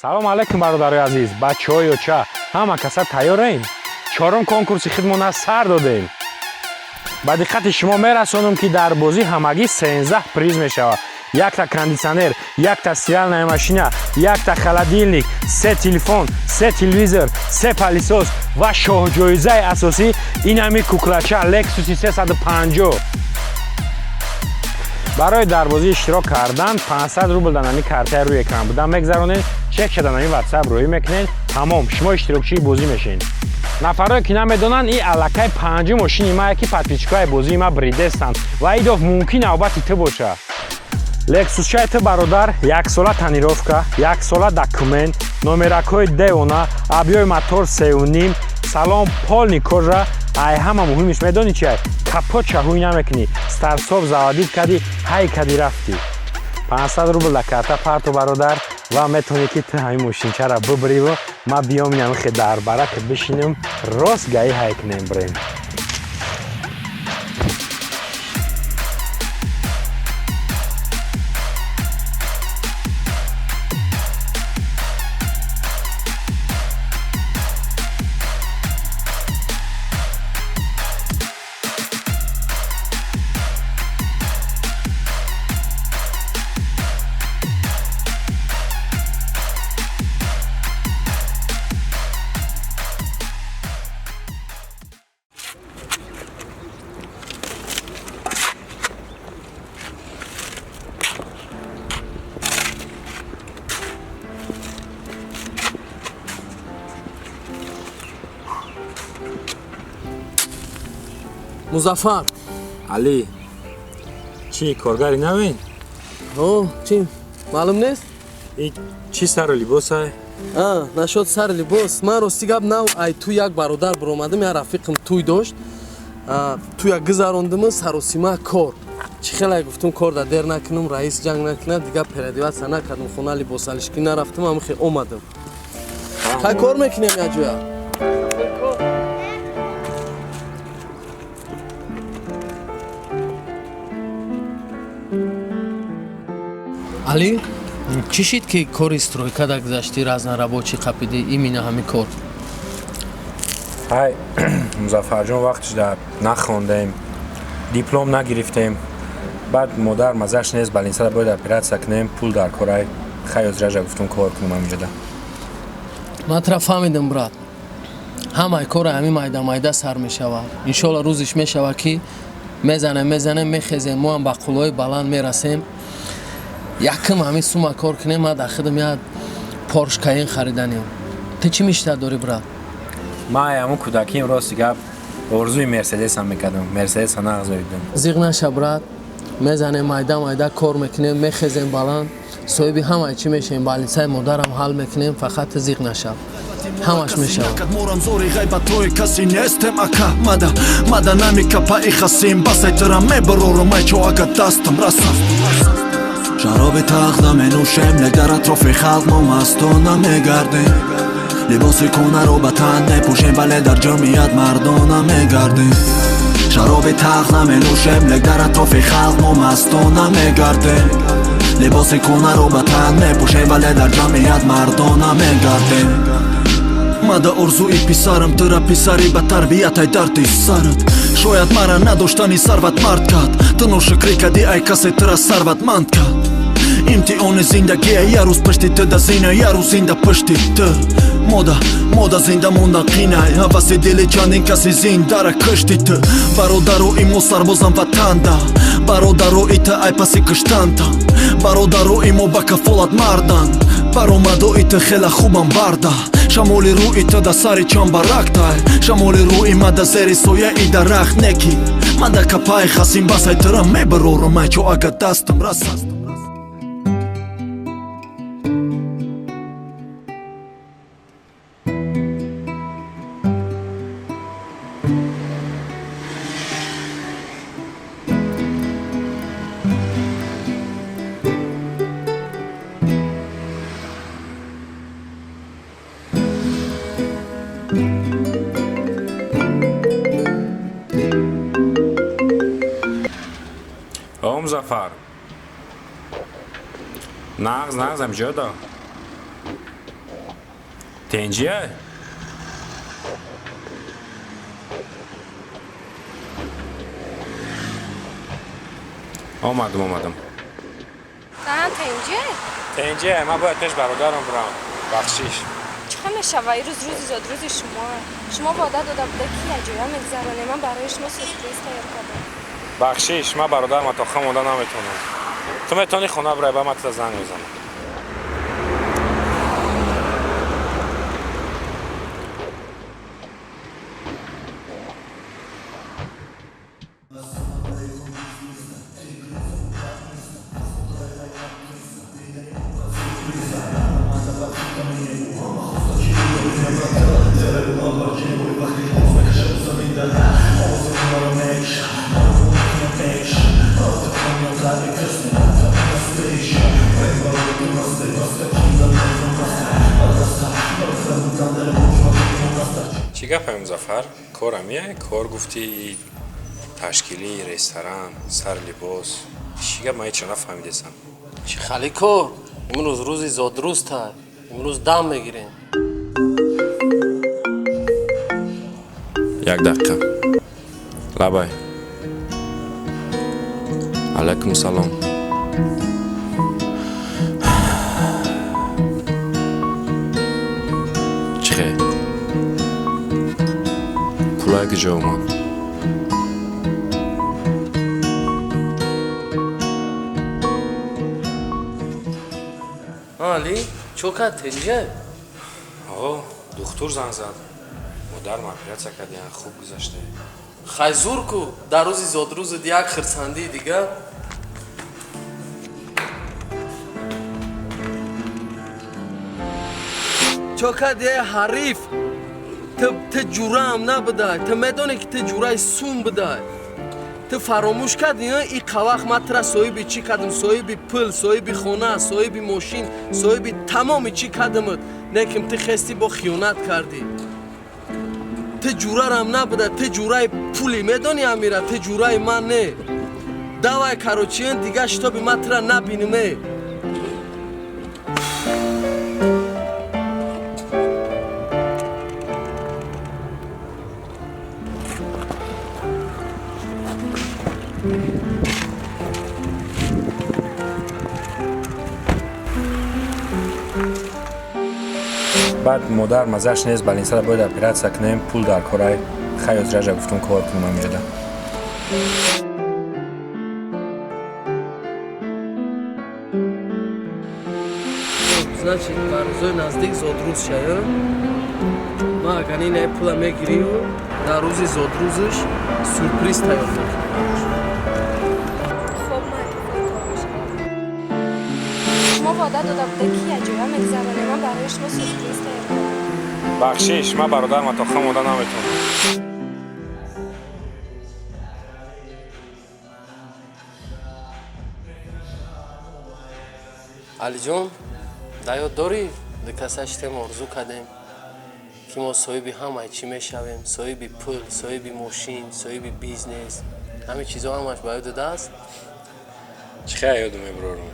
салом алайкум бародари азиз, бачаҳои ёча, ҳама каса тайёраем? Чорум конкурси хидмона сар додем. ба диққати шумо мерасонам ки дар бозӣ ҳамагӣ 13 приз мешавад. Якта кондитсионер, якта стиральная машина, якта холодильник, 3 телефон, 3 телевизор, 3 палисос ва шоҳҷоизаи асосӣ инами куклача Lexus 350. барои дар бозӣ иштирок кардан 500 рубл дар нами картаи рӯи экран будан мегзаронед, чек шуда нами WhatsApp рӯӣ мекунед, тамом, шумо иштирокчии бозӣ мешавед. нафарое ки намедонанд ин аллакай панҷум мошини мае ки подписчикои бозии ма бридестанд ва идов мумкин навбати ту бошад. Lexus-чаи ту бародар 1 сола тонировка, 1 сола документ, номеракҳои девона, абъёи мотор 3.5, салон полни кожа, ай ҳама муҳимиш медонӣ чиай? Капот чаҳӯй намекунӣ, старсоб заводид кади, ҳай кади рафтӣ. 500 рубл дар карта парту бародар ва метавонӣ ки ту ҳамин мошинчаро бибриву ма биём инам хе дар барака бишинем рост гаи ҳай кунем брем. Музаффар. Али, чӣ коргари навин? Чӣ? Маълум нест? И чӣ сару либосай? Нашод сар либос. Ман рости гап нав ай ту як бародар биромадам, я рафиқам туй дошт. Ту як гузарондим саросима кор. Чӣ хелай гуфтум кор да дер накунам, раис ҷанг накунад, дига переодеватсия накардам, хона либосалишкӣ нарафтам, амихе омадам. Кай кор мекунем яҷоя? Али, чӣ шид ки кори стройкада гузашти разнарабочи қапиди имина ҳами кор? ҳай, Музаффарҷон вақтиш дар нахондем, диплом нагирифтем, баъд модар мазаш нест, балинсара бояд оператсия кунем, пул дар корай, хай озража гуфтум кор кунам ҳаминҷода. Ман тара фаҳмидам брат. Ҳамаи кора ҳамин майда сар мешавад. Иншоалло рӯзиш мешавад ки мезанем, мехезем, мо ҳам ба қуллои баланд мерасем. Якм ҳамин сума кор кунем, ма дар хидам як Порш Кайен хариданем. Ту чӣ мечта дорӣ брат? Ман ҳамун кӯдакиям рости гап орзуи Мерседесам мекардам, Мерседеса нағзоидам. Зиқ наша брат, мезанем майда кор мекунем, мехезем баланд, соҳиби ҳамаи чӣ мешавем, балинсаи модарам ҳал мекунем, фақат зиқ наша. ҳамаш мешавад. Моранзори ғайбатҳои каси нестем ака мада нами капаи хасим басай тира мебарорумай чо ага дастам расам. шароби тахта менӯшем, дар атрофи халқ мо мастона мегардем. либоси кӯнаро ба тан мепӯшем, вале дар ҷамъият мардона мегардем. шароби тахта менӯшем, дар атрофи халқ мо мастона мегардем. либоси кӯнаро ба тан мепӯшем, вале дар ҷамъият мардона мегардем. мада орзуи писарам, тира писари ба тарбиятай дарди сарат. шояд мара надоштани сарват мард кард, ту ношукрӣ кади ай касе тира сарватманд кард. имтиҳони зиндагие, я рӯз пашти ту да зина, я рӯз зинда пашти ту. мода зинда монда қинай, ҳаваси дили чандин каси зиндара кашти ту. бародару имо сарбозам ватанда, бародару ита ай паси киштанда, бародару имо ба кафолат мардан, баромаду ита хела хубам барда. шамоли рӯи ту да сари чамбарактай, шамоли рӯи ма да зери сояи дарахт неки. мада капаи хасим басай тира мебарорумай чо ага дастам расаст. Музаффар, нағз амҷода. تنجیه؟ آمدم نه تنجیه؟ تنجیه، من باید پیش برادرم برم. بخشیش. چه میشوه؟ روزی زاد روزی شما وعده داده بوده که جویا میگذرانه. من برای شما سورپرایز تیار کردم. بخشیش، من برادرم تا خم مونده نمیتونم. تو میتونی خونه برای با من تا زنگ بزنم. چی گپه مظفر؟ کارمیه؟ کار گفتی تشکیلی، رستوران، سر لباس. چی گپ؟ من هیچ نفهمیدم. چی خالی کار؟ امروز روزی زاد روز تا امروز دم میگیریم. یک دقیقه. لبای. علیکم سلام. چه؟ پولای کجا اومد؟ علی چوکا تنجه؟ آقا دکتر زنگ زد. مادر اپراسیون کردن، خوب گذشته. خای زور کو در روزی زاد روز یک خرسندی دیگه. چوکا دیگه حریف تو جوره هم نبوده. تو میدونی که تو جوره سون بوده. تو فراموش کردی این قوخ ما ترا صاحب چی کردم؟ صاحب پل، صاحب خونه، صاحب ماشین، صاحب تمام چی کردمت. نکم تو خستی با خیانت کردی. تو جوره هم نبوده. تو جوره پولی میدونی امیره. تو جوره من نه. دوای کاروچین دیگه شتا بی ما ترا نبینیمه. بعد مادر مزش نیست بلین سر باید اپراسیون کنیم پول در کارای خیاط رجا گفتم کار کنم میده. Значит, барзой наздик зодрuz шая. Ма агар ин пула мегирӣ ва дар рӯзи зодрузаш сюрприз тайёр мекунам. خب من شما وعده داده بوده که جویا میگذرانه. من برای شما سورپرایز تیار کردم. بخشیش، من برادرم تا خم مونده نمیتونم. علی جون دا ёд дорӣ дикасаштем орзу кардем ки мо соҳиби ҳамаи чӣ мешавем, соҳиби пул, соҳиби мошин, соҳиби бизнес. ҳамин чизо ҳамаш ба ёд дааст. چی خیلی یادم میبرم.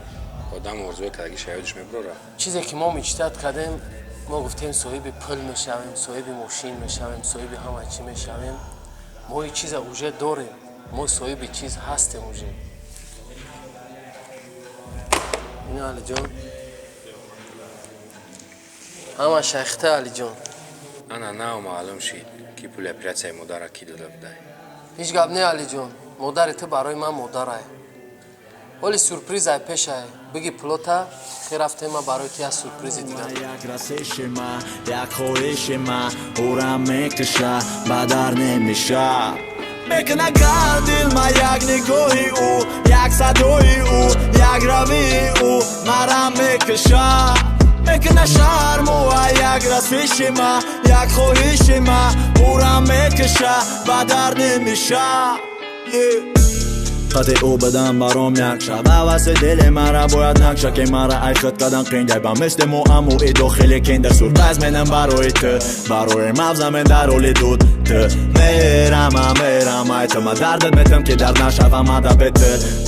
آدم ارزوی کردگیش یادش میبرم. چیزی که ما مجتهد کردیم ما گفتیم صاحب پول میشویم، صاحب ماشین میشویم، صاحب همه چی میشویم. ما این چیز اوجه داریم. ما صاحب چیز هستیم اوجه. این علی جان همه شیخته علی جان. انا نه معلوم شید کی پول اپراسیون مادر کی داده بوده. هیچ گپ نه علی جان. مادر تو برای من مادره. ولی سورپریز ای پیش ای بگی پلوتا خیر رفتیم ما برای تو سورپریز دیگه. یک رسش ما یک خواهش ما اورم میکشه بدر نمیشه. میکنه گردیل ما یک نگاهی او یک صدای او یک روی او مرم میکشه. میکنه شرم و یک رسش ما یک خواهش ما اورم میکشه بدر نمیشه. خط او بدم برام یک شب واسه دل مرا باید نقشه که مرا ای خط کردن قنگه با مثل مو ای داخل کندر سورپرایز منم برای تو برای مغزم من در حال دود تو میرم ای تو ما دردت میتم که درد نشوم مدبت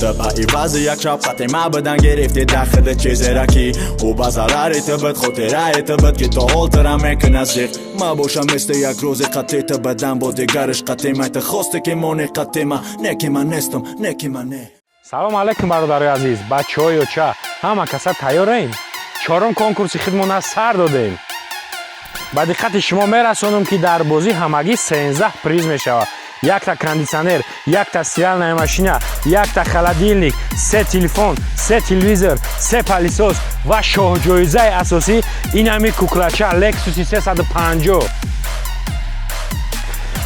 تو با ای وضع یک شب خط ما بدن گرفتی دخل چیزی را کی او با ضرری تو بد خاطره تو بد که تا حال ترم میکنه زیخ ما باشم مثل یک روز قطعی تو بدن با دیگرش قطعی میت خواسته که مانه قطعی ما نکی من نیستم نکی من نه. салом алайкум бародарои азиз бачаҳои ча ҳама каса тайёраем чорум конкурси хидмона сар додем ба диққати шумо мерасонам ки дар бозӣ ҳамагӣ 13 приз мешавад якта кондитсионер якта стиральная машина якта холодильник 3 телефон 3 телевизор 3 палисос ва шоҳҷоизаи асосӣ ин ҳами куклача лексуси 350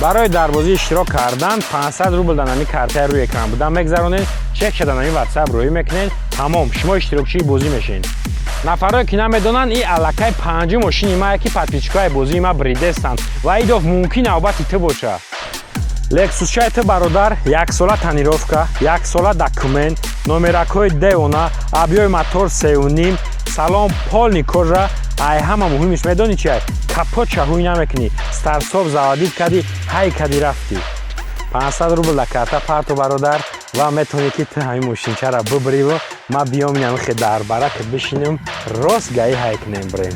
барои дар бозӣ иштирок кардан 500 рубл дар намии картаи рӯи экран будан мегзаронед чек шуда намии ватсап рӯӣ мекунед тамом шумо иштирокчии бозӣ мешавед нафарое ки намедонанд ин аллакай панҷум мошини мае ки подписчикои бозии ма бридестанд ва идов мумкин навбати ту бошад лексусчаи ту бародар 1 сола тонировка 1 сола документ номеракҳои девона абъёи мотор 3.5 салон полни кожа ай ҳама муҳимиш медонӣ чи капот чаҳӯй намекунӣ старсоб заводид кади ҳай кади рафтӣ 500 рубл дар карта парту бародар ва метавонӣ ки ту ҳамин мошинчаро бибриву ма биём ин ҳамихе дар барак бишинем рост гаи ҳай кунем брем